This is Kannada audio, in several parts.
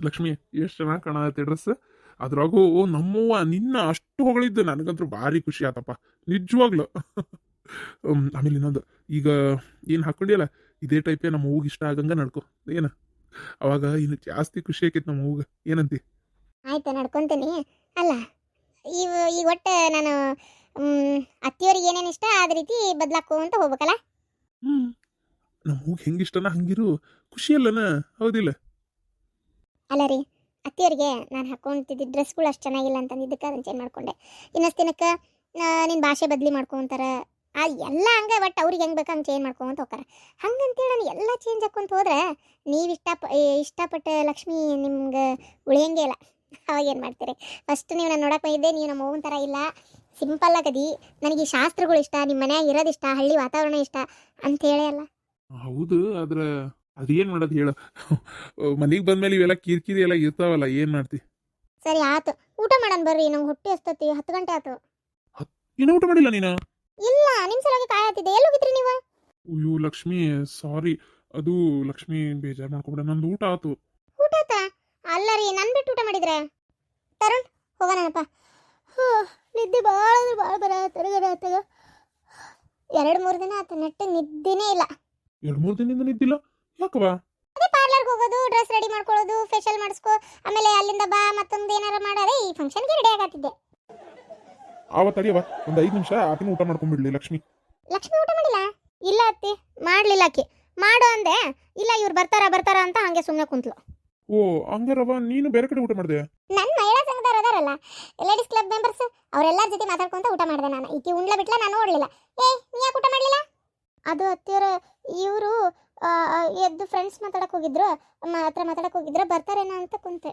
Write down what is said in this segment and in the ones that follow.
ಲಕ್ಷ್ಮಿ, ಎಷ್ಟು ಚೆನ್ನಾಗಿ ಕಾಣತ್ತೆ ಡ್ರೆಸ್. ಅದ್ರಾಗೂ ನಮ್ಮವ್ವ ನಿನ್ನ ಅಷ್ಟು ಹೊಗಳಿದ್ದು ನನಗಂತೂ ಭಾರಿ ಖುಷಿ ಆತಪ್ಪ, ನಿಜವಾಗ್ಲು. ಆಮೇಲೆ ಇನ್ನೊಂದು, ಈಗ ಏನು ಹಾಕೊಂಡಿಯಲ್ಲ ಇದೇ ಟೈಪೇ ನಮ್ಮ ಹೂಗೆ ಇಷ್ಟ ಆಗಂಗ ನಡ್ಕೊ ಏನ. ಅವಾಗ ಇನ್ನು ಜಾಸ್ತಿ ಖುಷಿ ಆಕೈತಿ ನಮ್ಮ ಹೂಗೆ. ಏನಂತಿ? ಆಯ್ತು ನಡ್ಕೊಂತೀನಿ. ಅಲ್ಲ ಈಗ ಒಟ್ಟು ನಾನು ಅತ್ತಿಯವ್ರಿಗೆ ಏನೇನು ಇಷ್ಟ ಅದ ರೀತಿ ಬದಲಾಕೋಂತ ಹೋಗ್ಬೇಕಲ್ಲ. ಹ್ಮ್ ನಮ್ಮ ಹೂಗೆ ಹೆಂಗಿಷ್ಟನ ಹಂಗಿರು, ಖುಷಿಯಲ್ಲನ, ಹೌದಿಲ್ಲ? ಅಲ್ಲ ರೀ, ಅತ್ತಿಯವ್ರಿಗೆ ನಾನು ಹಾಕೊಂತಿದ್ದ ಡ್ರೆಸ್ಗಳು ಅಷ್ಟು ಚೆನ್ನಾಗಿಲ್ಲ ಅಂತಂದಿದ್ದಕ್ಕೆ ಅದನ್ನು ಚೇಂಜ್ ಮಾಡ್ಕೊಂಡೆ. ಇನ್ನಷ್ಟು ದಿನಕ್ಕೆ ನಿನ್ನ ಭಾಷೆ ಬದಲಿ ಮಾಡ್ಕೊಂತಾರೆ, ಆ ಎಲ್ಲ ಹಂಗೆ. ಒಟ್ಟು ಅವ್ರಿಗೆ ಹೆಂಗೆ ಬೇಕು ಹಂಗೆ ಚೇಂಜ್ ಮಾಡ್ಕೊಂತ ಹೋಗ್ತಾರೆ. ಹಂಗಂತೇಳಿ ನಾನು ಎಲ್ಲ ಚೇಂಜ್ ಹಾಕ್ಕೊಂತ ಹೋದ್ರೆ ನೀವು ಇಷ್ಟಪಟ್ಟ ಲಕ್ಷ್ಮಿ ನಿಮ್ಗೆ ಉಳಿಯಂಗೆ ಇಲ್ಲ. ಅವಾಗ ಏನು ಮಾಡ್ತೀರಿ? ಫಸ್ಟ್ ನೀವು ನಾನು ನೋಡಕ್ಕೆ ಬಂದಿದ್ದೆ, ನೀವು ನಮ್ಮ ಹೋಗಿನ ಥರ ಇಲ್ಲ, ಸಿಂಪಲ್ ಆಗದಿ. ನನಗೆ ಈ ಶಾಸ್ತ್ರಗಳು ಇಷ್ಟ, ನಿಮ್ಮ ಮನ್ಯಾಗ ಇರೋದು ಇಷ್ಟ, ಹಳ್ಳಿ ವಾತಾವರಣ ಇಷ್ಟ ಅಂತೇಳಿ ಅಲ್ಲ. ಹೌದು, ಆದ್ರೆ ಅದೇನು ಮಾಡೋದು ಹೇಳು. ಮನೆಗೆ ಬಂದ್ಮೇಲೆ ಇವೆಲ್ಲ ಕಿರಿಕಿರಿ ಎಲ್ಲ ಇರ್ತಾವಲ್ಲ, ಏನು ಮಾಡ್ತಿ? ಸರಿ ಆಯ್ತು, ಊಟ ಮಾಡೋಣ ಬರ್ರಿ, ನಂಗೆ ಹೊಟ್ಟೆ ಹಸ್ತತಿ. 10 ಗಂಟೆ ಆಯ್ತು. ಏನೂ ಊಟ ಮಾಡಿಲ್ಲ ನೀನು? ಇಲ್ಲ, ನಿಮ್ಮ ಸಲುವಾಗಿ ಕಾಯತ್ತಿದ್ದೆ. ಎಲ್ಲಿ ಹೋಗಿದ್ರಿ ನೀವು? ಅಯ್ಯೋ ಲಕ್ಷ್ಮಿ, ಸಾರಿ. ಅದು ಲಕ್ಷ್ಮಿ, ಬೇಜಾರು ಮಾಡ್ಕೊಬಿಡ, ನಂದು ಊಟ ಆತು. ಊಟ ಆತಾ? ಅಲ್ಲ ರೀ, ನನ್ನ ಬಿಟ್ಟು ಊಟ ಮಾಡಿದ್ರೆ. ತರುಣ್, ಹೋಗೋಣಪ್ಪ. ನಿದ್ದೆ ಭಾಳ ಬರತ್ತಗ. 2-3 ದಿನ ಆಯ್ತು, ನೆಟ್ಟು ನಿದ್ದೆನೇ ಇಲ್ಲ. 2-3 ದಿನದಿಂದ ನಿದ್ದಿಲ್ಲ? ಯಾಕವಾ? ಅದೇ ಪಾರ್ಲರ್ಗೆ ಹೋಗೋದು, ಡ್ರೆಸ್ ರೆಡಿ ಮಾಡ್ಕೊಳ್ಳೋದು, ಫೇಶಿಯಲ್ ಮಾಡಿಸ್ಕೊ, ಆಮೇಲೆ ಅಲ್ಲಿಂದ ಬಾ ಮತ್ತೊಂದು ಏನಾರ ಮಾಡೋದೇ. ಈ ಫಂಕ್ಷನ್ಗೆ ರೆಡಿ ಆಗತ್ತಿದ್ದೆ. ತಡಿಯವ, ಒಂದು 5 ನಿಮಿಷ ಆಕಿನ ಊಟ ಮಾಡ್ಕೊಂಡ್ಬಿಡ್ಲಿ ಲಕ್ಷ್ಮಿ. ಲಕ್ಷ್ಮಿ ಊಟ ಮಾಡಿಲ್ಲ? ಇಲ್ಲ ಅತ್ತಿ, ಮಾಡಲಿಲ್ಲ. ಆಕಿ ಮಾಡು ಅಂದೆ, ಇಲ್ಲ ಇವ್ರು ಬರ್ತಾರ ಅಂತ ಹಂಗೆ ಸುಮ್ಮನೆ ಕುಂತ್ಲು. ಓ ಹಂಗಾರವ, ನೀನು ಬೇರೆ ಕಡೆ ಊಟ ಮಾಡಿದೆ? ನನ್ನ ಮಹಿಳಾ ಸಂಘದವ್ರು ಅದಾರಲ್ಲ, ಲೇಡೀಸ್ ಕ್ಲಬ್ ಮೆಂಬರ್ಸ್, ಅವರೆಲ್ಲರ ಜೊತೆ ಮಾತಾಡ್ಕೊಂತ ಊಟ ಮಾಡಿದೆ ನಾನು. ಈಕಿ ಉಂಡ್ಲ ಬಿಟ್ಲ, ನಾನು ನೋಡಲಿಲ್ಲ. ನೀ ಯಾಕೆ ಊಟ ಮಾಡಲಿಲ್ಲ? ಅದು ಅತ್ತಿಯರ ಇವರು ಎದ್ದು ಫ್ರೆಂಡ್ಸ್ ಮಾತಾಡಕ್ಕೆ ಹೋಗಿದ್ರು, ಮಾತಾಡಕ್ಕೆ ಹೋಗಿದ್ರು, ಬರ್ತಾರೇನೋ ಅಂತ ಕುಂತೆ.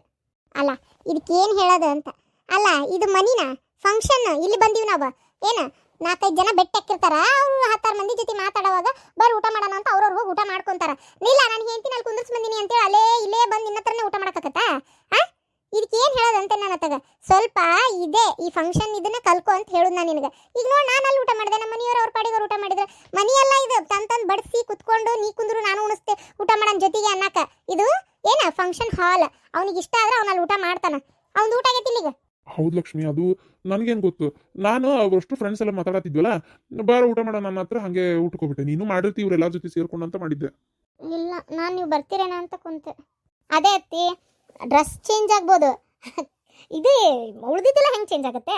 ಅಲ್ಲ ಇದಕ್ಕೇನು ಹೇಳೋದು ಅಂತ. ಅಲ್ಲ ಇದು ಮನಿನ ಫಂಕ್ಷನ್, ಇಲ್ಲಿ ಬಂದೀವಿ ನಾವು. ಏನು 4-5 ಜನ ಬೆಟ್ಟಕ್ಕಿರ್ತಾರ, ಅವ್ರು 10 ಮಂದಿ ಜೊತೆ ಮಾತಾಡುವಾಗ ಬರ್ ಊಟ ಮಾಡೋಣ ಅಂತ ಅವ್ರವ್ರು ಹೋಗಿ ಊಟ ಮಾಡ್ಕೊಂತಾರ. ಇಲ್ಲ ನಾನು ಹೇಳ್ತೀನಿ ಅಲ್ಲಿ ಕುಂದರ್ಸ್ ಬಂದಿನಿ ಅಂತೇಳಿ ಇಲ್ಲೇ ಬಂದು ನಿನ್ನ ಹತ್ರನೇ ಊಟ ಮಾಡಕತ್ತ. ಇದಕ್ಕೆ ಏನು ಹೇಳೋದಂತೆ ನನ್ನ ಹತ್ತಾಗ? ಸ್ವಲ್ಪ ಇದೆ ಈ ಫಂಕ್ಷನ್, ಇದನ್ನ ಕಲ್ಕೊ ಅಂತ ಹೇಳೋದು ನಾನು ನಿನಗೆ. ಈಗ ನೋಡಿ, ನಾನು ಅಲ್ಲಿ ಊಟ ಮಾಡಿದೆ, ನಮ್ಮ ಮನೆಯವರು ಅವ್ರ ಪಾಡಿಗೆ ಊಟ ಮಾಡಿದ್ರೆ. ಮನೆಯೆಲ್ಲ ಇದು ತಂದು ಬಡಿಸಿ ಕುತ್ಕೊಂಡು ನೀ ಕುಂದ್ರು ನಾನು ಉಣಿಸ್ತೆ ಊಟ ಮಾಡೋಣ ಜೊತೆಗೆ ಅನ್ನಕ. ಇದು ಏನ ಫಂಕ್ಷನ್ ಹಾಲ್, ಅವನಿಗೆ ಇಷ್ಟ ಆದ್ರೆ ಅವನಲ್ಲಿ ಊಟ ಮಾಡ್ತಾನ. ಅವ್ನು ಊಟ ಆಗೈತಿ ಈಗ. ಹೌದು ಲಕ್ಷ್ಮಿ, ಅದು ನನಗೇನು ಗೊತ್ತು. ನಾನು ಅವಷ್ಟು ಫ್ರೆಂಡ್ಸ್ ಎಲ್ಲ ಮಾತಾಡತ್ತಿದ್ವಲ್ಲ, ಬಾರ ಊಟ ಮಾಡೋಣ ನನ್ನ ಹತ್ರ, ಹಾಗೆ ಊಟಕ್ಕೆ ಹೋಗ್ಬಿಟ್ಟೆ. ನೀನು ಮಾಡಿರ್ತಿ ಇವರೆಲ್ಲ ಜೊತೆ ಸೇರ್ಕೊಂಡು ಅಂತ ಮಾಡಿದ್ದೆ. ಇಲ್ಲ, ನಾನು ನೀವು ಬರ್ತೀರೇನೋ ಅಂತ ಕುಂತೆ. ಅದೇ ಅತ್ತಿ, ಡ್ರೆಸ್ ಚೇಂಜ್ ಆಗ್ಬೋದು, ಇದು ಉಳಿದಿದ್ದೆಲ್ಲ ಹೆಂಗೆ ಚೇಂಜ್ ಆಗುತ್ತೆ?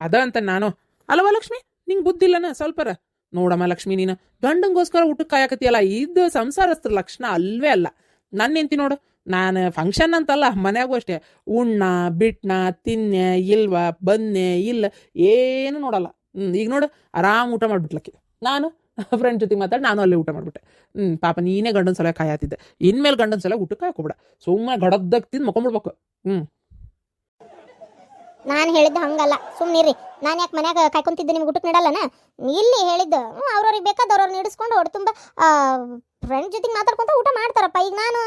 ಅದ ಅಂತ ನಾನು. ಅಲ್ವಾ ಲಕ್ಷ್ಮಿ, ನಿಂಗೆ ಬುದ್ಧಿಲ್ಲನ ಸ್ವಲ್ಪರ? ನೋಡಮ್ಮ ಲಕ್ಷ್ಮಿ, ನೀನು ಗಂಡಂಗೋಸ್ಕರ ಊಟಕ್ಕೆ ಕಾಯಕತ್ತಿಯಲ್ಲ, ಇದು ಸಂಸಾರಸ್ತ್ರ ಲಕ್ಷಣ ಅಲ್ವೇ ಅಲ್ಲ. ನನ್ನ ಹೆಂಡ್ತಿ ನೋಡು, ನಾನು ಫಂಕ್ಷನ್ ಅಂತಲ್ಲ, ಮನ್ಯಾಗೂ ಅಷ್ಟೇ, ಉಣ್ಣ ಬಿಟ್ನ ತಿನ್ನೆ ಇಲ್ವ ಬನ್ನೆ ಇಲ್ಲ ಏನು ನೋಡಲ್ಲ. ಈಗ ನೋಡು, ಆರಾಮ್ ಊಟ ಮಾಡಿಬಿಟ್ಲಕ್ಕೆ. ನಾನು ಫ್ರೆಂಡ್ ಜೊತೆಗೆ ಮಾತಾಡಿ ನಾನು ಅಲ್ಲೇ ಊಟ ಮಾಡಿಬಿಟ್ಟೆ. ಪಾಪ ನೀನೇ ಗಂಡನ ಸಲ ಕಾಯತ್ತಿದ್ದೆ. ಇನ್ಮೇಲೆ ಗಂಡನ ಸಲ ಊಟಕ್ಕೆ ಕಾಯ್ಕೊಬಿಡ, ಸುಮ್ಮನೆ ಗಡದ್ದಾಗ ತಿಂದು ಮಕ್ಕೊಂಬಿಡ್ಬೇಕು. ನಾನು ಹೇಳಿದ್ದು ಹಂಗಲ್ಲ, ಸುಮ್ಮನಿರಿ. ನಾನು ಯಾಕೆ ಮನ್ಯಾಗ ಕಾಯ್ಕೊಂತಿದ್ದೆ ನಿಮ್ಗೆ ಊಟಕ್ಕೆ ನೀಡಲ್ಲನ? ಇಲ್ಲಿ ಹೇಳಿದ್ದು ಅವ್ರವ್ರಿಗೆ ಬೇಕಾದವ್ರವ್ರು ನೀಡಿಸ್ಕೊಂಡು ಹೊಡೆ ತುಂಬ ಫ್ರೆಂಡ್ ಜೊತೆಗೆ ಮಾತಾಡ್ಕೊಂತ ಊಟ ಮಾಡ್ತಾರಪ್ಪ. ಈಗ ನಾನು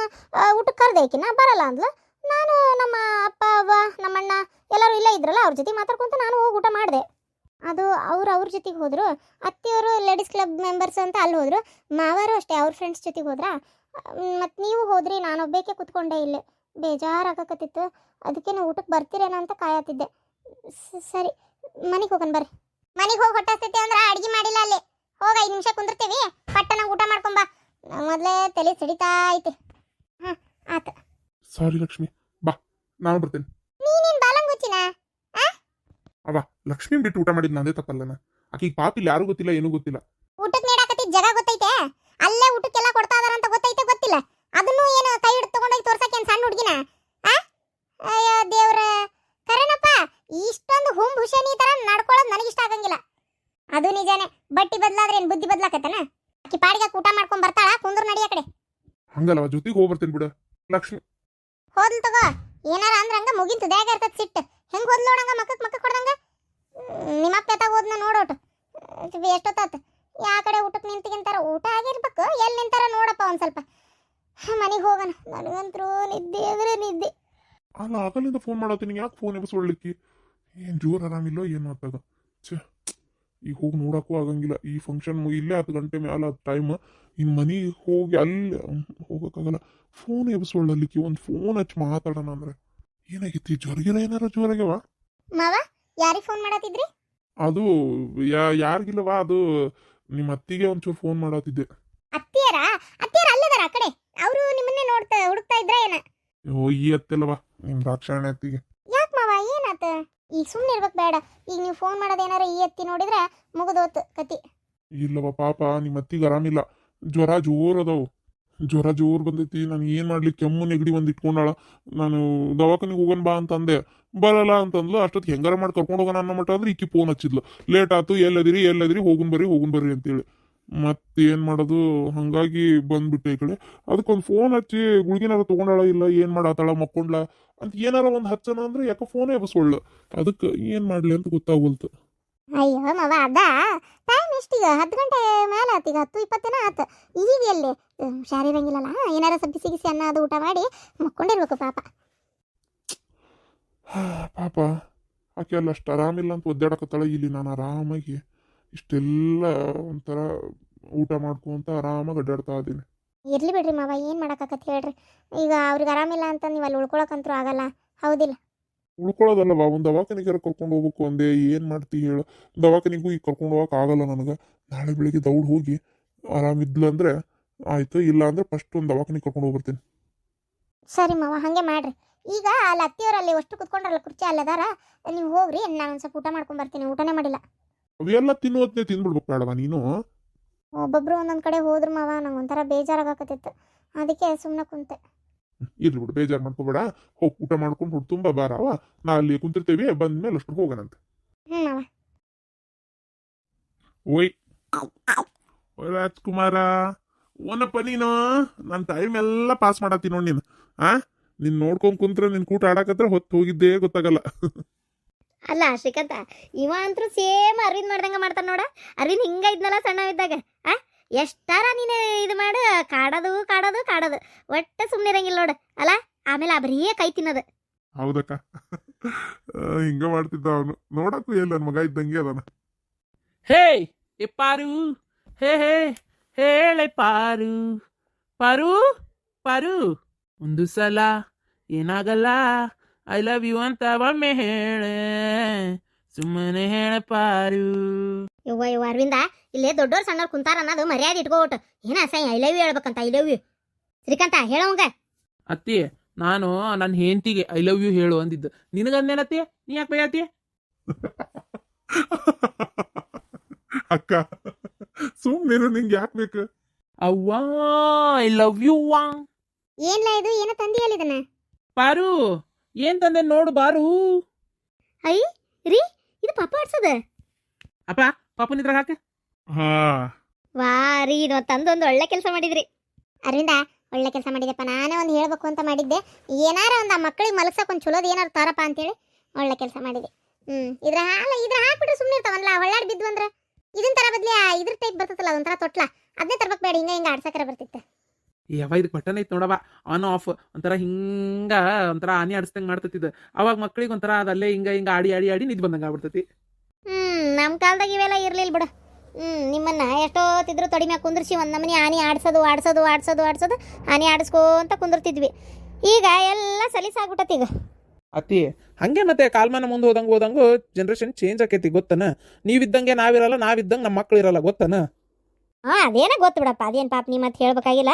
ಊಟಕ್ಕೆ ಕರೆದೆ, ನಾ ಬರಲ್ಲ ಅಂದ್ಲು. ನಾನು ನಮ್ಮ ಅಪ್ಪ ಅವ್ವ ನಮ್ಮಣ್ಣ ಎಲ್ಲರೂ ಇಲ್ಲೇ ಇದ್ರಲ್ಲ, ಅವ್ರ ಜೊತೆಗೆ ಮಾತಾಡ್ಕೊಂತ ನಾನು ಹೋಗಿ ಊಟ ಮಾಡಿದೆ. ಅದು ಅವ್ರ ಜೊತೆಗೆ ಹೋದರು. ಅತ್ತೆಯವರು ಲೇಡೀಸ್ ಕ್ಲಬ್ ಮೆಂಬರ್ಸ್ ಅಂತ ಅಲ್ಲಿ ಹೋದರು. ಮಾವರು ಅಷ್ಟೇ, ಅವ್ರ ಫ್ರೆಂಡ್ಸ್ ಜೊತೆಗೆ ಹೋದ್ರಾ. ಮತ್ತು ನೀವು ಹೋದ್ರಿ, ನಾನೊಬ್ಬೇಕೆ ಕುತ್ಕೊಂಡೆ ಇಲ್ಲೇ. ಬೇಜಾರಾಗಕತ್ತಿತ್ತು, ಅದಕ್ಕೆ ನೀವು ಊಟಕ್ಕೆ ಬರ್ತೀರೇನೋ ಅಂತ ಕಾಯತ್ತಿದ್ದೆ. ಸರಿ, ಮನೆಗೆ ಹೋಗೋಣ ಬರ್ರಿ. ಮನೆಗೆ ಹೋಗಿ ಹೊಟ್ಟೆ ಅಂದ್ರೆ ಅಡುಗೆ ಮಾಡಿಲ್ಲ ಅಲ್ಲಿ. ಹೋಗಿ 5 ನಿಮಿಷ ಕುಂದಿರ್ತೀವಿ, ಪಟ್ಟನ ಊಟ ಮಾಡ್ಕೊಂಬ. ಮೊದಲೇ ತಲೆ ಸಿಡಿತಾ ಐತಿ. ಆತ. ಸಾರಿ ಲಕ್ಷ್ಮಿ, ಬಾ ನಾನು ಬರ್ತೇನೆ. ನೀನೇನು ಬಾಲಂಗುಚ್ಚಿನ? ಅವ ಲಕ್ಷ್ಮಿ ಬಿಟ್ಟು ಊಟ ಮಾಡಿದ್ ನಂದೇ ತಪ್ಪಲ್ಲನ. ಆಕಿಗೆ ಪಾಪಿಲ್ಲ, ಯಾರು ಗೊತ್ತಿಲ್ಲ, ಏನೂ ಗೊತ್ತಿಲ್ಲ. ಊಟಕ್ಕೆ ನೀಡಾಕತ್ತಿದ್ದ ಜಾಗ ಗೊತ್ತೈತೆ? ಅಲ್ಲೇ ಊಟಕ್ಕೆಲ್ಲ ಕೊಡ್ತಾ ಇದಾರಂತ ಗೊತ್ತೈತೆ ಗೊತ್ತಿಲ್ಲ? ಅದನ್ನು ಏನು ಕೈ ಹಿಡಿದು ತಗೊಂಡೋಗಿ ತೋರ್ಸಕ್ಕೆ ಏನು ಸಣ್ಣ ಹುಡುಗಿನ? ಅಯ್ಯೋ ದೇವ್ರ, ಕರೆನಪ್ಪ, ಇಷ್ಟೊಂದು ಹುಷೇನಿ ತರ ನಡ್ಕೊಳ್ಳೋದು ನನಗಿಷ್ಟ ಆಗಂಗಿಲ್ಲ. ಅದು ನಿಜಾನೇ, ಬಟ್ಟಿ ಬದಲಾದ್ರೆ ಏನು ಬುದ್ಧಿ ಬದಲಾಕತ್ತನ? ಆಕಿ ಪಾಡಿಗೆ ಊಟ ಮಾಡ್ಕೊಂಡ್ ಬರ್ತಾಳ, ಕುಂದ್ರು ನಡಿ ಆ ಕಡೆ. ಹಂಗಲ್ವ, ಜೊತೆಗೆ ಹೋಗಿ ಬರ್ತೇನೆ ಬಿಡ ಲಕ್ಷ್ಮಿ. ಹೋದ್ಲು ತಗೋ, ಏನಾರ ಅಂದ್ರಂಗ ಮುಗಿಂತು ದ್ಯಾಗ ಇರ್ತದ ಸಿಟ್ಟು. ಹೆಂಗ್ ಹೋದ್ಲು ನೋಡಂಗ, ಮಕ್ಕ ಕೊಡ್ದಂಗ. ನಿಮ್ಮಪ್ಪ ಎತ್ತಾಗ ಹೋದ್ನ ನೋಡೋಟು, ಎಷ್ಟೊತ್ತಾತ. ಯಾ ಕಡೆ ಊಟಕ್ಕೆ ನಿಂತಿಗಿಂತಾರ, ಊಟ ಆಗಿರ್ಬೇಕು, ಎಲ್ಲಿ ನಿಂತಾರ ನೋಡಪ್ಪ ಒಂದ್ ಸ್ವಲ್ಪ. ಮನೆಗೆ ಹೋಗೋಣ, ನನಗಂತರೂ ನಿದ್ದೆ ಅಂದ್ರೆ ನಿದ್ದೆ. ಅಲ್ಲ, ಆಗಲಿಂದ ಫೋನ್ ಮಾಡತ್ತೀನಿ, ಯಾಕೆ ಫೋನ್ ಎಬ್ಬಿಸ್ಕೊಳ್ಲಿಕ್ಕೆ? ಏನು ಜೋರು ಆರಾಮಿಲ್ಲೋ ಏನು ಆಗ್ತದ? ಈಗ ಹೋಗಿ ನೋಡಕ್ಕೂ ಆಗಂಗಿಲ್ಲ. ಈ ಫಂಕ್ಷನ್ ಇಲ್ಲೇ 10 ಗಂಟೆ ಮ್ಯಾಲ ಟೈಮ್. ಇನ್ನು ಮನೆಗೆ ಹೋಗಿ ಅಲ್ಲಿ ಹೋಗೋಕ್ಕಾಗಲ್ಲ. ಫೋನ್ ಎಬ್ಸೊಳ್ಳಲಿಕ್ಕೆ ಒಂದು ಫೋನ್ ಹಚ್ಚಿ ಮಾತಾಡೋಣ ಅಂದ್ರೆ ಏನಾಗೈತಿ? ಜ್ವರಗಿರ ಏನಾರ ಜ್ವರಾಗ್ಯವ? ಮಾವ ಯಾರಿಗೆ ಫೋನ್ ಮಾಡತ್ತಿದ್ರಿ? ಅದು ಯಾರಿಗಿಲ್ಲವಾ, ಅದು ನಿಮ್ಮ ಅತ್ತಿಗೆ ಒಂಚೂರು ಫೋನ್ ಮಾಡತ್ತಿದ್ದೆ. ಅತ್ತಿಯರ ಅಲ್ಲದಾರ ಆ ಕಡೆ. ಅವರು ನಿಮ್ಮನ್ನೇ ಹುಡುಕ್ತಾ ಇದ್ರ ಏನ? ಓ, ಈ ಅತ್ತೆಲ್ಲವಾ ನಿಮ್ಮ ದಾಕ್ಷಾಯಣಿ ಅತ್ತಿಗೆ. ಯಾಕೆ ಮಾವ ಏನಾತ? ಈಗ ಸುಮ್ಮನೆ ಇರ್ಬೇಕು ಬೇಡ. ಈಗ ನೀವು ಫೋನ್ ಮಾಡೋದೇನಾರ ಈ ಎತ್ತಿ ನೋಡಿದ್ರೆ ಮುಗಿದೋತು ಕತಿ. ಇಲ್ಲವ ಪಾಪ, ನಿಮ್ಮ ಅತ್ತಿಗೆ ಆರಾಮಿಲ್ಲ. ಜ್ವರ ಜೋರ್ ಅದಾವು. ಜ್ವರ ಜೋರ್ ಬಂದೈತಿ. ನಾನು ಏನು ಮಾಡ್ಲಿ, ಕೆಮ್ಮು ನೆಗಡಿ ಒಂದು ಇಟ್ಕೊಂಡಾಳ. ನಾನು ದವಾಖಾನಿಗೆ ಹೋಗೋಣ ಬಾ ಅಂತಂದೆ, ಬರಲ್ಲ ಅಂತಂದ್ಲು. ಅಷ್ಟೊತ್ತಿಗೆ ಹೆಂಗಾರ ಮಾಡಿ ಕರ್ಕೊಂಡು ಹೋಗೋಣ ಅನ್ನೋ ಮಟ್ಟ ಅಂದ್ರೆ ಈಕಿ ಫೋನ್ ಹಚ್ಚಿದ್ಲು. ಲೇಟ್ ಆಯ್ತು, ಎಲ್ಲದಿರಿ ಹೋಗುನ್ ಬರ್ರಿ ಅಂತೇಳಿ. ಮತ್ತೇನು ಮಾಡೋದು, ಹಾಗಾಗಿ ಬಂದ್ಬಿಟ್ಟೆ ಈ ಕಡೆ. ಅದಕ್ಕೊಂದು ಫೋನ್ ಹಚ್ಚಿ ಗುಳಿಗಿನಾರ ತೊಗೊಂಡಾಳ ಇಲ್ಲ ಏನು ಮಾಡಾತಾಳ, ಮಕ್ಕೊಂಡ್ಲ ಅಂತ ಏನಾರ ಒಂದು ಹಚ್ಚನ ಅಂದ್ರೆ ಯಾಕೆ ಫೋನೇ ಬಸ್ಕೊಳ್ಳ. ಅದಕ್ಕೆ ಏನು ಮಾಡಲಿ ಅಂತ ಗೊತ್ತಾಗೋಲ್ತು. ಅಯ್ಯೋ ಮಾವ, ಅದ ಟೈಮ್ ಎಷ್ಟೀಗ? 10 ಗಂಟೆ ಮೇಲೆ ಆತೀಗ, 10-20 ಆತ. ಈಗ ಎಲ್ಲಿ ಹುಷಾರಿರಂಗಿಲ್ಲಲ್ಲ, ಏನಾರ ಬಿಸಿ ಗಿಸಿ ಅನ್ನ ಅದು ಊಟ ಮಾಡಿ ಮಕ್ಕೊಂಡಿರ್ಬೇಕು ಪಾಪ. ಪಾಪ ಆಕೆ ಅಲ್ಲ ಅಷ್ಟು ಆರಾಮಿಲ್ಲ ಅಂತ ಒದ್ದಾಡಕತ್ತಾಳ. ಇಲ್ಲಿ ನಾನು ಆರಾಮಾಗಿ ಇಷ್ಟೆಲ್ಲ ಒಂಥರ ಊಟ ಮಾಡ್ಕೊಂತ ಆರಾಮಾಗಿ ಅಡ್ಡಾಡ್ತಾ ಇದ್ದೀನಿ. ಇರ್ಲಿ ಬಿಡ್ರಿ ಮಾವ, ಏನು ಮಾಡೋಕ್ಕಾಗತ್ತೆ ಹೇಳ್ರಿ. ಈಗ ಅವ್ರಿಗೆ ಆರಾಮಿಲ್ಲ ಅಂತ ನೀವು ಅಲ್ಲಿ ಉಳ್ಕೊಳಕ್ಕಂತೂ ಆಗಲ್ಲ, ಹೌದಿಲ್ಲ? ಉಳ್ಕೊಳ್ಳೋದಲ್ಲವಾ, ಒಂದು ದವಾಖಾನಿಗಾರ ಕರ್ಕೊಂಡು ಹೋಗ್ಬೇಕು ಅಂದೆ. ಏನು ಮಾಡ್ತಿ ಹೇಳು? ದವಾಖಾನಿಗೂ ಈಗ ಕರ್ಕೊಂಡು ಹೋಗಕ್ಕೆ ಆಗಲ್ಲ ನನಗೆ. ನಾಳೆ ಬೆಳಿಗ್ಗೆ ದೌಡ್ ಹೋಗಿ ಆರಾಮಿದ್ಲು ಅಂದರೆ ಆಯಿತು, ಇಲ್ಲ ಅಂದರೆ ಫಸ್ಟ್ ಒಂದು ದವಾಖಾನಿಗೆ ಕರ್ಕೊಂಡು ಹೋಗ್ಬರ್ತೀನಿ. ಸರಿ ಮಾವ, ಹಾಗೆ ಮಾಡ್ರಿ. ಈಗ ಅಲ್ಲಿ ಅತ್ತಿಯವರಲ್ಲಿ ಅಷ್ಟು ಕುತ್ಕೊಂಡ್ರಲ್ಲ ಕುರ್ಚಿ ಅಲ್ಲದಾರ, ನೀವು ಹೋಗ್ರಿ, ನಾನು ಒಂದು ಸ್ವಲ್ಪ ಊಟ ಮಾಡ್ಕೊಂಡು ಬರ್ತೀನಿ. ಊಟನೇ ಮಾಡಿಲ್ಲ. ಅವೆಲ್ಲ ತಿನ್ನುವತ್ನೇ ತಿಂದ್ಬಿಡ್ಬೇಕು ಬೇಡವಾ ನೀನು? ಒಬ್ಬೊಬ್ರು ಒಂದೊಂದು ಕಡೆ ಹೋದ್ರು ಮಾವ, ನಂಗೆ ಒಂಥರ ಬೇಜಾರಾಗಕತ್ತಿತ್ತು, ಅದಕ್ಕೆ ಸುಮ್ಮನೆ ಕುಂತೆ. ಇರ್ಲಿ ಬಿಡು, ಬೇಜಾರು ಮಾಡ್ಕೋಬೇಡ. ಹೋಗಿ ಊಟ ಮಾಡ್ಕೊಂಡು ಹೊಟ್ಟು ತುಂಬ ಬಾರವ. ನಾ ಅಲ್ಲಿ ಕುಂತಿರ್ತೇವಿ, ಬಂದ್ಮೇಲೆ ಅಷ್ಟು ಹೋಗೋಣಂತ. ಮಾವ. ಓಯ್ ರಾಜ್ಕುಮಾರ, ಓನಪ್ಪ ನೀನು. ನನ್ನ ಟೈಮ್ ಎಲ್ಲ ಪಾಸ್ ಮಾಡತ್ತೀನಿ ನೋಡಿ ನೀನು. ನೀನು ನೋಡ್ಕೊಂಡು ಕುಂತ್ರೆ ನಿನ್ನ ಕೂಟ ಆಡಕತ್ರ ಹೊತ್ತು ಹೋಗಿದ್ದೇ ಗೊತ್ತಾಗಲ್ಲ. ಅಲ್ಲ ಶ್ರೀಕಾಂತ, ಇವ ಅಂತೂ ಸೇಮ್ ಅರವಿಂದ್ ಮಾಡ್ದಂಗ ಮಾಡ್ತಾನೆ ನೋಡ. ಅರವಿಂದ್ ಹಿಂಗ ಇದ್ನಲ್ಲ ಸಣ್ಣ ಇದ್ದಾಗ. ಎಷ್ಟಾರ ನೀನು ಇದು ಮಾಡು, ಕಾಡೋದು ಒಟ್ಟು ಸುಮ್ಮನೆ ಇರಂಗಿಲ್ಲ ನೋಡು ಅಲ್ಲ. ಆಮೇಲೆ ಬರೀ ಕೈ ತಿನ್ನೋದು. ಹೌದಕ್ಕ, ಹಿಂಗ ಮಾಡ್ತಿದ್ದ ಅವನು. ನೋಡಕ್ಕೂ ಎಲ್ಲ ನನ್ನ ಮಗ ಇದ್ದಂಗೆ ಅದಾನ. ಹೇ ಎ ಪಾರು, ಹೇ ಹೇಳೆ ಪಾರು, ಪಾರು ಒಂದು ಸಲ ಏನಾಗಲ್ಲ, ಐ ಲವ್ ಯು ಅಂತ ಒಮ್ಮೆ ಹೇಳೆ, ಸುಮ್ಮನೆ ಹೇಳೆ ಪಾರು. ಯವ್ವ ಅರವಿಂದ, ಇಲ್ಲೇ ದೊಡ್ಡೋರು ಸಣ್ಣವ್ರು ಕುಂತಾರ ಅನ್ನೋದು ಮರ್ಯಾದೆ ಇಟ್ಕೋಬಿಟ್ಟು. ಏನ ಅಸಹ್ಯ ಐ ಲವ್ ಯು ಹೇಳ್ಬೇಕಂತ. ಐ ಲವ್ ಯು ಶ್ರೀಕಾಂತ ಹೇಳೋಂಗ. ಅತ್ತಿ, ನಾನು ನನ್ನ ಹೆಂಡತಿಗೆ ಐ ಲವ್ ಯು ಹೇಳು ಅಂದಿದ್ದು. ನಿನಗಂದೇನತ್ತಿ? ನೀ ಯಾಕೆ ಬೈಯತ್ತಿ? ಅಕ್ಕ ಸುಮ್ಮನೆ, ನಿಂಗೆ ಯಾಕೆ ಬೇಕು? ಅವ್ವಾ ಐ ಲವ್ ಯು ವಾ. ಏನ್ಲ ಇದು, ಏನೋ ತಂದಿಯಲ್ಲ ಇದನ್ನ? ಪಾರು, ಏನ್ ತಂದೆ ನೋಡು ಬಾರು. ಐ ರೀ, ಇದು ಪಾಪ ಆಡ್ಸೋದ? ಅಪ್ಪ ಪಾಪನ ಇದ್ರಾಗ ಹಾಕ. ವಾ ರೀ, ಇದು ತಂದು ಒಂದು ಒಳ್ಳೆ ಕೆಲಸ ಮಾಡಿದ್ರಿ ಅರವಿಂದ. ಒಳ್ಳೆ ಕೆಲಸ ಮಾಡಿದೆಪ್ಪ. ನಾನೇ ಒಂದು ಹೇಳ್ಬೇಕು ಅಂತ ಮಾಡಿದ್ದೆ. ಏನಾರ ಒಂದು ಆ ಮಕ್ಕಳಿಗೆ ಮಲಗ್ಸಕ್ಕೆ ಒಂದು ಚಲೋದು ಏನಾರು ತಾರಪ್ಪ ಅಂತೇಳಿ ಒಳ್ಳೆ ಕೆಲಸ ಮಾಡಿದೆ. ಇದ್ರ ಹಾಕ್ಬಿಟ್ರೆ ಸುಮ್ಮನೆ ಇರ್ತಾವಲ್ಲ, ಹೊಳ್ಳಾಡ್ ಬಿದ್ದು ಅಂದ್ರೆ. ಇದನ್ನ ತರ ಬದ್ಲಿ ಇದ್ರ ಟೈಪ್ ಬರ್ತದಲ್ಲ, ಅದೊಂಥರ ತೊಟ್ಲ, ಅದನ್ನೇ ತರ್ಬೇಕು ಬೇಡ. ಹಿಂಗ ಆಡ್ಸಕರ ಬರ್ತಿತ್ತು. ಯಾವ ಇದಕ್ಕೆ ಬಟನ್ ಐತೆ ನೋಡವ, ಆನ್ ಆಫ್ ಒಂಥರ ಹಿಂಗ ಒಂಥರ ಆನಿ ಆಡಿಸ್ದಂಗೆ ಮಾಡ್ತತಿದ್. ಅವಾಗ ಮಕ್ಳಿಗೆ ಒಂಥರ ಅದಲ್ಲೇ ಹಿಂಗ ಆಡಿ ನಿದ್ ಬಂದಂಗೆ ಆಗ್ಬಿಡ್ತೈತಿ. ನಮ್ಮ ಕಾಲದಾಗ ಇವೆಲ್ಲ ಇರ್ಲಿಲ್ಲ ಬಿಡು. ನಿಮ್ಮನ್ನ ಎಷ್ಟೊತ್ತಿದ್ರು ತೊಡಿ ಮ್ಯಾಗ ಕುಂದ್ರಿಸಿ ಒಂದು ನಮನಿ ಆನಿ ಆಡ್ಸೋದು ಆನಿ ಆಡಿಸ್ಕೊಂತ ಕುಂದಿರ್ತಿದ್ವಿ. ಈಗ ಎಲ್ಲ ಸಲೀಸಾಗ್ಬಿಟ್ಟತಿ. ಈಗ ಅತಿ ಹಂಗೆ ಮತ್ತೆ ಕಾಲ್ಮಾನ ಮುಂದೆ ಹೋದಂಗು ಜನ್ರೇಷನ್ ಚೇಂಜ್ ಆಕೈತಿ, ಗೊತ್ತನ? ನೀವಿದ್ದಂಗೆ ನಾವಿರಲ್ಲ, ನಾವಿದ್ದಂಗೆ ನಮ್ಮ ಮಕ್ಳು ಇರಲ್ಲ, ಗೊತ್ತನ? ಅದೇನ ಗೊತ್ತು ಬಿಡಪ್ಪ. ಅದೇನು ಪಾಪ ನೀ ಮತ್ತೆ ಹೇಳ್ಬೇಕಾಗಿಲ್ಲ.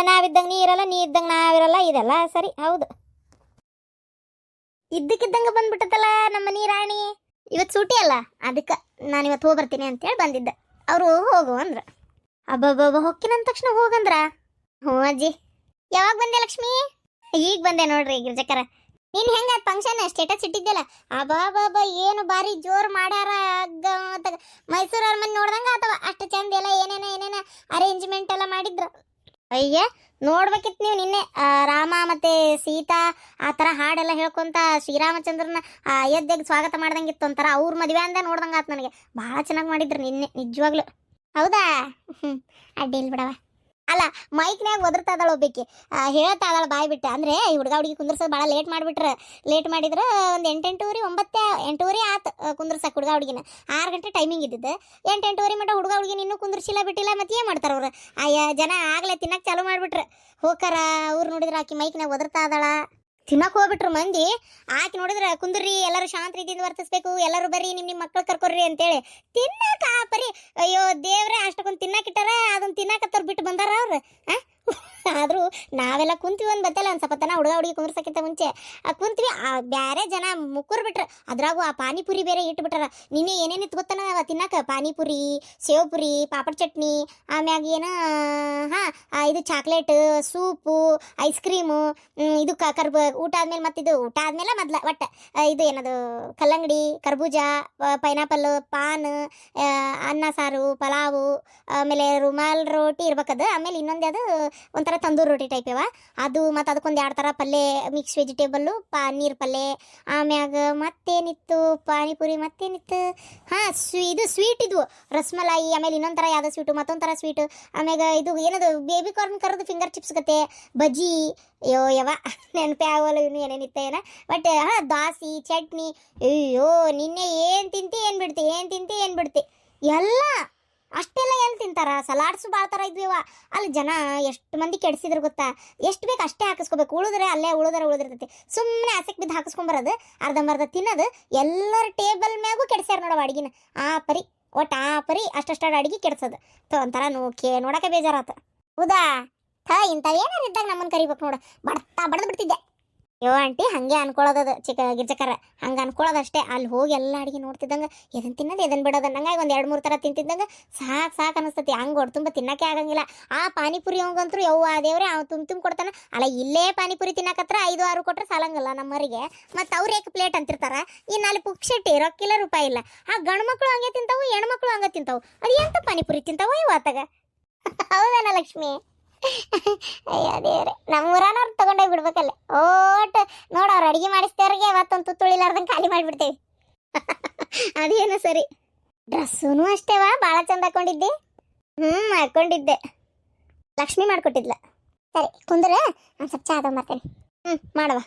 ನಾವಿದ್ದಂಗೆ ನೀ ಇರಲ್ಲ, ನೀ ಇದ್ದಂಗೆ ನಾವಿರಲ್ಲ, ಇದೆಲ್ಲ ಸರಿ. ಹೌದು, ಇದ್ದಕ್ಕಿದ್ದಂಗೆ ಬಂದ್ಬಿಟ್ಟತ್ತಲ್ಲ ನಮ್ಮ ಮನಿ ರಾಣಿ. ಇವತ್ತು ಸೂಟಿ ಅಲ್ಲ, ಅದಕ್ಕೆ ನಾನು ಇವತ್ತು ಹೋಗ್ಬರ್ತೀನಿ ಅಂತೇಳಿ ಬಂದಿದ್ದೆ. ಅವರು ಹೋಗು ಅಂದ್ರ. ಅಬ್ಬಬ್ಬ, ಹೊಕ್ಕಿನಂದ ತಕ್ಷಣ ಹೋಗಂದ್ರ? ಹ್ಞೂ ಅಜ್ಜಿ. ಯಾವಾಗ ಬಂದೆ ಲಕ್ಷ್ಮಿ? ಈಗ ಬಂದೆ ನೋಡ್ರಿ ಗಿರ್ಜಕ್ಕರ. ನೀನು ಹೆಂಗ ಫಂಕ್ಷನ್ ಸ್ಟೇಟಸ್ ಇಟ್ಟಿದ್ದೆಲ್ಲ, ಅಬ್ಬಬ್ಬ ಏನು ಭಾರಿ ಜೋರು ಮಾಡ್ಯಾರ. ಮೈಸೂರು ಅರಮನೆ ನೋಡ್ದಂಗ ಅಥವಾ ಅಷ್ಟು ಚಂದ ಎಲ್ಲ ಏನೇನ ಅರೇಂಜ್ಮೆಂಟ್ ಎಲ್ಲ ಮಾಡಿದ್ರು. ಅಯ್ಯ ನೋಡ್ಬೇಕಿತ್ತು ನೀವು ನಿನ್ನೆ. ರಾಮ ಮತ್ತೆ ಸೀತಾ ಆ ಥರ ಹಾಡೆಲ್ಲ ಹೇಳ್ಕೊಂತ ಶ್ರೀರಾಮಚಂದ್ರನ ಅಯೋಧ್ಯೆಗೆ ಸ್ವಾಗತ ಮಾಡ್ದಂಗಿತ್ತು. ಒಂಥರ ಅವ್ರ ಮದುವೆ ಅಂದ ನೋಡ್ದಂಗ ಆತು ನನಗೆ. ಭಾಳ ಚೆನ್ನಾಗಿ ಮಾಡಿದ್ರು ನಿನ್ನೆ, ನಿಜವಾಗ್ಲು. ಹೌದಾ? ಅಡ್ಡಿಲ್ ಬಿಡವ. ಅಲ್ಲ ಮೈಕ್ನ್ಯಾಗ ಒದರ್ತಾದಳ ಒಬ್ಬಾಕಿ ಹೇಳ್ತಾ ಇದಾಳ ಬಾಯ್ ಬಿಟ್ಟು ಅಂದ್ರೆ ಈ ಹುಡುಗ ಹುಡುಗಿ ಕುಂದ್ರಸೋದು ಭಾಳ ಲೇಟ್ ಮಾಡಿದ್ರೆ ಒಂದು 8:08 ಆತು ಕುಂದ್ರಸಕ್ಕೆ ಹುಡುಗ ಹುಡುಗಿನ 6 ಗಂಟೆ ಟೈಮಿಂಗ್ ಇದ್ದಿದ್ದು 8:08 ಮಟ್ಟ ಹುಡುಗ ಹುಡುಗಿನ ಇನ್ನೂ ಕುಂದ್ರಿಸಿಲ್ಲ ಬಿಟ್ಟಿಲ್ಲ ಮತ್ತೆ ಏನು ಮಾಡ್ತಾರೆ ಅವ್ರು ಜನ ಆಗ್ಲೇ ತಿನ್ನಕ್ಕೆ ಚಾಲು ಮಾಡಿಬಿಟ್ರೆ ಹೋಕಾರ ಅವ್ರು ನೋಡಿದ್ರೆ ಆಕಿ ಮೈಕ್ನ್ಯಾಗ ಒದರ್ತಾ ಇದಾಳ ತಿನ್ನಕ್ಕೆ ಹೋಗ್ಬಿಟ್ರು ಮಂದಿ ಆಕಿ ನೋಡಿದ್ರೆ ಕುಂದ್ರಿ ಎಲ್ಲರೂ ಶಾಂತ ರೀತಿಯಿಂದ ವರ್ತಿಸ್ಬೇಕು ಎಲ್ಲರೂ ಬರ್ರಿ ನಿಮ್ಮ ಮಕ್ಕಳು ಕರ್ಕೊರ್ರಿ ಅಂತೇಳಿ ತಿನ್ನಕ ಪರಿ ಅಯ್ಯೋ ದೇವ್ರೆ ಅಷ್ಟಕ್ಕೊಂದು ತಿನ್ನಕ್ಕಿಟ್ಟಾರ ಅದನ್ನ ತಿನ್ನಕತ್ತವ್ರು ಬಿಟ್ಟು ಬಂದಾರ ಅವ್ರು ಆದರೂ ನಾವೆಲ್ಲ ಕುಂತೀವಿ ಒಂದು ಬತ್ತಲ್ಲ ಒಂದು ಸ್ವಲ್ಪ ತನ ಹುಡುಗ ಹುಡುಗಿ ಕುಂದ್ರಸಕ್ಕಿಂತ ಮುಂಚೆ ಕುಂತೀವಿ ಬ್ಯಾರೆ ಜನ ಮುಕ್ಕುರ್ ಬಿಟ್ರು ಅದ್ರಾಗೂ ಆ ಪಾನಿಪುರಿ ಬೇರೆ ಇಟ್ಬಿಟ್ಟಾರ ನಿನ್ನೆ ಏನೇನಿತ್ತು ಗೊತ್ತಾನ ತಿನ್ನಕ ಪಾನಿಪುರಿ ಸೇವ್ಪುರಿ ಪಾಪಡ್ ಚಟ್ನಿ ಆಮ್ಯಾಗ ಏನ ಇದು ಚಾಕ್ಲೇಟ್ ಸೂಪು ಐಸ್ ಕ್ರೀಮು ಇದು ಊಟ ಆದ್ಮೇಲೆ ಮತ್ತಿದು ಊಟ ಆದ್ಮೇಲೆ ಮೊದ್ಲ ಒಟ್ಟು ಇದು ಏನದು ಕಲ್ಲಂಗಡಿ ಕರ್ಬೂಜ ಪೈನಾಪಲ್ ಪಾನ್ ಅನ್ನ ಸಾರು ಪಲಾವು ಆಮೇಲೆ ರುಮಾಲ್ ರೋಟಿ ಇರ್ಬೇಕದು ಆಮೇಲೆ ಇನ್ನೊಂದು ಅದು ಒಂಥರ ತಂದೂರು ರೋಟಿ ಟೈಪ್ ಇವ ಅದು ಮತ್ತು ಅದಕ್ಕೊಂದು 2 ಥರ ಪಲ್ಯ ಮಿಕ್ಸ್ ವೆಜಿಟೇಬಲ್ಲು ನೀರು ಪಲ್ಯ ಆಮ್ಯಾಗ ಮತ್ತೇನಿತ್ತು ಪಾನಿಪುರಿ ಮತ್ತೇನಿತ್ತು ಇದು ಸ್ವೀಟ್ ಇದು ರಸ್ಮಲಾಯಿ ಆಮೇಲೆ ಇನ್ನೊಂದು ಥರ ಯಾವುದೋ ಸ್ವೀಟು ಮತ್ತೊಂದು ಥರ ಸ್ವೀಟು ಆಮ್ಯಾಗ ಇದು ಏನದು ಬೇಬಿ ಕಾರ್ನ್ ಕರೆದು ಫಿಂಗರ್ ಚಿಪ್ಸ್ ಗತೆ ಬಜ್ಜಿ ಅಯ್ಯೋ ಯವ ನೆನಪೇ ಆಗೋಲ್ಲ ಇನ್ನು ಏನೇನಿತ್ತ ಏನ ಬಟ್ ದಾಸಿ ಚಟ್ನಿ ಅಯ್ಯೋ ನಿನ್ನೆ ಏನು ತಿಂತಿ ಏನು ಬಿಡ್ತಿ ಎಲ್ಲ ಅಷ್ಟೆಲ್ಲ ಎಲ್ಲಿ ತಿಂತಾರ ಸಲಾಡ್ಸು ಭಾಳ ಥರ ಇದ್ವಿವ ಅಲ್ಲಿ ಜನ ಎಷ್ಟು ಮಂದಿ ಕೆಡಿಸಿದ್ರು ಗೊತ್ತಾ ಎಷ್ಟು ಬೇಕು ಅಷ್ಟೇ ಹಾಕಿಸ್ಕೋಬೇಕು ಉಳಿದ್ರೆ ಅಲ್ಲೇ ಉಳಿದಿರ್ತೈತಿ ಸುಮ್ಮನೆ ಆಸೆಗೆ ಬಿದ್ದು ಹಾಕಿಸ್ಕೊಂಬರೋದು ಅರ್ಧಂಬರ್ಧ ತಿನ್ನೋದು ಎಲ್ಲರ ಟೇಬಲ್ ಮ್ಯಾಗೂ ಕೆಡಿಸ್ಯಾರ ನೋಡವ ಅಡ್ಗಿನ ಆ ಪರಿ ಅಷ್ಟಷ್ಟು ಅಡ್ಗೆ ಕೆಡ್ಸೋದು ಒಂಥರ ನೋಡಕ್ಕೆ ಬೇಜಾರಾತ ಹೌದಾ ಇಂಥವು ಏನಾರು ಇದ್ದಾಗ ನಮ್ಮನ್ನು ಕರಿಬೇಕು ನೋಡು ಬಡ್ದು ಬಿಡ್ತಿದ್ದೆ ಯೋ ಆಂಟಿ ಹಂಗೆ ಅನ್ಕೊಳ್ಳೋದದು ಗಿರ್ಜಕರ ಹಂಗೆ ಅನ್ಕೊಳ್ಳೋದಷ್ಟೇ ಅಲ್ಲಿ ಹೋಗಿ ಎಲ್ಲ ಅಡುಗೆ ನೋಡ್ತಿದ್ದಂಗೆ ಇದನ್ನು ತಿನ್ನೋದು ಇದನ್ನು ಬಿಡೋದು ನಂಗಾಗಿ ಒಂದು 2-3 ಥರ ತಿಂತಿದ್ದಂಗೆ ಸಾಕು ಅನಿಸ್ತತಿ ಹಂಗೆ ತುಂಬ ತಿನ್ನೋಕ್ಕೆ ಆಗಂಗಿಲ್ಲ ಆ ಪಾನಿಪುರಿ ಅವಂಗಂತೂ ಯವ್ವ ದೇವ್ರೆ ಅವ್ನು ತುಂಬ ಕೊಡ್ತಾನೆ ಅಲ್ಲ ಇಲ್ಲೇ ಪಾನಿಪುರಿ ತಿನ್ನಕತ್ರ 5-6 ಕೊಟ್ಟರೆ ಸಾಲಂಗಿಲ್ಲ ನಮ್ಮರಿಗೆ ಮತ್ತು ಅವ್ರು ಏಕ ಪ್ಲೇಟ್ ಅಂತಿರ್ತಾರೆ ಇನ್ನು ಅಲ್ಲಿ ಪುಕ್ಷೆಟ್ಟಿ ರೊಕ್ಕಿಲ್ಲ ರೂಪಾಯಿ ಇಲ್ಲ ಆ ಗಂಡು ಮಕ್ಕಳು ಹಂಗೆ ತಿಂತಾವು ಹೆಣ್ಮಕ್ಳು ಹಂಗೆ ತಿಂತಾವು ಅದು ಎಂತ ಪಾನಿಪುರಿ ತಿಂತಾವ ಇವತ್ತಾಗ ಹೌದಾನ ಲಕ್ಷ್ಮಿ ಅಯ್ಯ ದೇವ್ರೆ ನಮ್ಮೂರನವ್ರು ತಗೊಂಡೋಗಿ ಬಿಡ್ಬೇಕಲ್ಲ ಓಟ್ ನೋಡ ಅವ್ರು ಅಡಿಗೆ ಮಾಡಿಸ್ತೇವ್ರಿಗೆ ಅವತ್ತೊಂದು ತುಳಿಲಾರ್ದಂಗೆ ಖಾಲಿ ಮಾಡಿಬಿಡ್ತೇವೆ ಅದೇನು ಸರಿ ಡ್ರೆಸ್ಸೂ ಅಷ್ಟೇವಾ ಭಾಳ ಚಂದ ಹಾಕೊಂಡಿದ್ದೆ ಹಾಕೊಂಡಿದ್ದೆ ಲಕ್ಷ್ಮಿ ಮಾಡ್ಕೊಟ್ಟಿದ್ಲ ಸರಿ ಕುಂದ್ರೆ ಒಂದು ಸ್ವಲ್ಪ ಚಾ ತಗೊಂಬರ್ತೇನೆ ಮಾಡವ